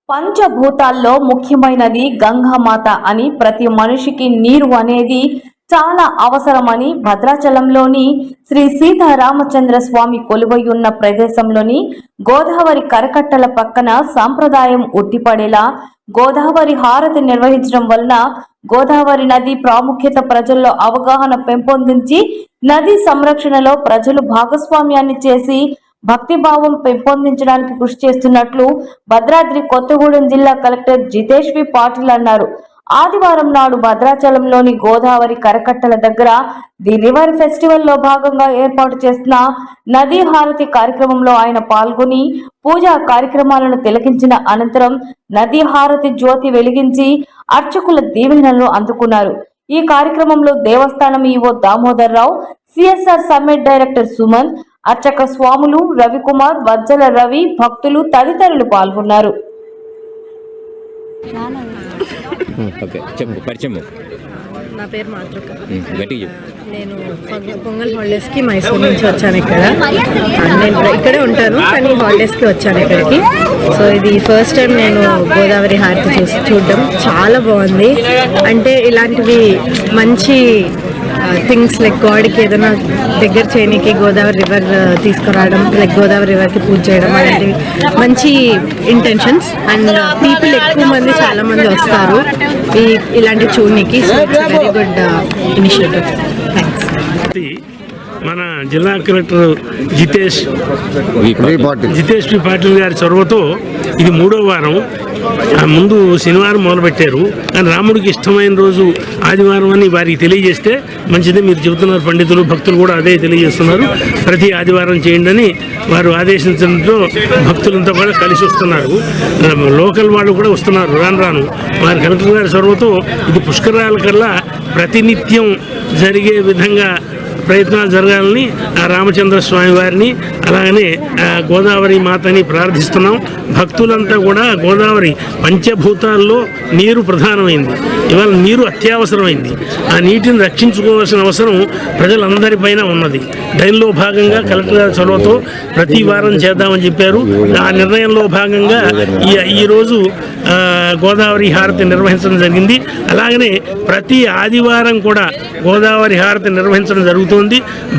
పంచభూతాల్లో ముఖ్యమైనది గంగామాత అని ప్రతి మనిషికి నీరు అనేది చాలా అవసరమని భద్రాచలంలోని శ్రీ సీతారామచంద్ర స్వామి కొలువై ఉన్న ప్రదేశంలోని గోదావరి కరకట్టల పక్కన సాంప్రదాయం ఉట్టిపడేలా గోదావరి హారతి నిర్వహించడం వలన గోదావరి నది ప్రాముఖ్యత ప్రజల్లో అవగాహన పెంపొందించి నది సంరక్షణలో ప్రజలు భాగస్వామ్యాన్ని చేసి భక్తిభావం పెంపొందించడానికి కృషి చేస్తున్నట్లు భద్రాద్రి కొత్తగూడెం జిల్లా కలెక్టర్ జితేష్ వి పాటిల్ అన్నారు. ఆదివారం నాడు భద్రాచలంలోని గోదావరి కరకట్టల దగ్గర ది రివర్ ఫెస్టివల్ లో భాగంగా ఏర్పాటు చేసిన నదీ హారతి కార్యక్రమంలో ఆయన పాల్గొని పూజా కార్యక్రమాలను తిలకించిన అనంతరం నదీ హారతి జ్యోతి వెలిగించి అర్చకుల దీవెనలను అందుకున్నారు. ఈ కార్యక్రమంలో దేవస్థానం ఈవో దామోదర్ రావు, సిఎస్ఆర్ సమ్మిట్ డైరెక్టర్ సుమన్, అర్చక స్వాములు రవికుమార్, వజ్జల రవి, భక్తులు తదితరులు పాల్గొన్నారు. నా పేరు మాతృక. నేను పొంగల్ హాలిడేస్కి మైసూర్ నుంచి వచ్చాను. నేను ఇక్కడే ఉంటాను కానీ హాలిడేస్కి వచ్చాను ఇక్కడికి. సో ఇది ఫస్ట్ టైం నేను గోదావరి హారతి చూడడం చాలా బాగుంది. అంటే ఇలాంటివి మంచి థింగ్స్ లైక్ గాడ్కి ఏదైనా దగ్గర చేయడానికి గోదావరి రివర్ తీసుకురావడం, లైక్ గోదావరి రివర్కి పూజ చేయడం అలాంటివి మంచి ఇంటెన్షన్స్. అండ్ పీపుల్ ఎక్కువ మంది చాలా మంది వస్తారు ఇలాంటి చూడడానికి. So it's very good initiative. Thanks. మన జిల్లా కలెక్టర్ జితేష్ వి పాటిల్ గారి చొరవతో ఇది 3వ వారం. ముందు శనివారం మొదలుపెట్టారు కానీ రాముడికి ఇష్టమైన రోజు ఆదివారం అని వారికి తెలియజేస్తే మంచిది. మీరు చెబుతున్నారు, పండితులు భక్తులు కూడా అదే తెలియజేస్తున్నారు. ప్రతి ఆదివారం చేయండి అని వారు ఆదేశించడంతో భక్తులంతా కూడా కలిసి వస్తున్నారు. లోకల్ వాళ్ళు కూడా వస్తున్నారు రాను. వారి కలెక్టర్ గారి చొరవతో ఇది పుష్కరాల కల్లా ప్రతినిత్యం జరిగే విధంగా ప్రయత్నాలు జరగాలని ఆ రామచంద్ర స్వామి వారిని అలాగనే గోదావరి మాతని ప్రార్థిస్తున్నాం. భక్తులంతా కూడా గోదావరి పంచభూతాల్లో నీరు ప్రధానమైంది. ఇవాళ నీరు అత్యవసరమైంది. ఆ నీటిని రక్షించుకోవాల్సిన అవసరం ప్రజలందరిపైన ఉన్నది. దానిలో భాగంగా కలెక్టర్ గారి చొరవతో ప్రతి వారం చేద్దామని చెప్పారు. ఆ నిర్ణయంలో భాగంగా ఈరోజు గోదావరి హారతి నిర్వహించడం జరిగింది. అలాగనే ప్రతి ఆదివారం కూడా గోదావరి హారతి నిర్వహించడం జరుగుతుంది.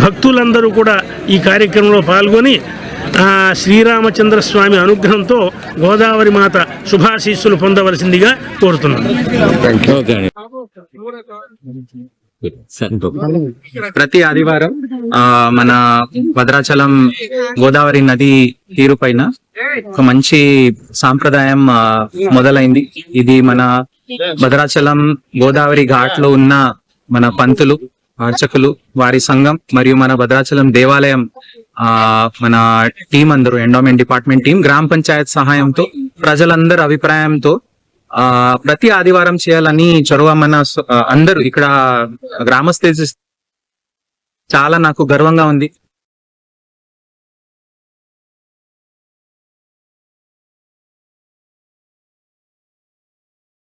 భక్తులందరూ కూడా ఈ కార్యక్రమంలో పాల్గొని శ్రీరామచంద్ర స్వామి అనుగ్రహంతో గోదావరి మాత శుభాశీస్సులు పొందవలసిందిగా కోరుతున్నాను. ప్రతి ఆదివారం మన భద్రాచలం గోదావరి నది తీరు పైన ఒక మంచి సాంప్రదాయం మొదలైంది. ఇది మన భద్రాచలం గోదావరి ఘాట్ లో ఉన్న మన పంతులు, అర్చకులు, వారి సంఘం మరియు మన భద్రాచలం దేవాలయం మన టీం అందరూ, ఎండోమెంట్ డిపార్ట్మెంట్ టీం, గ్రామ పంచాయత్ సహాయంతో ప్రజలందరి అభిప్రాయంతో ప్రతి ఆదివారం చేయాలని చొరవ మన అందరూ ఇక్కడ గ్రామస్తులు చాలా నాకు గర్వంగా ఉంది.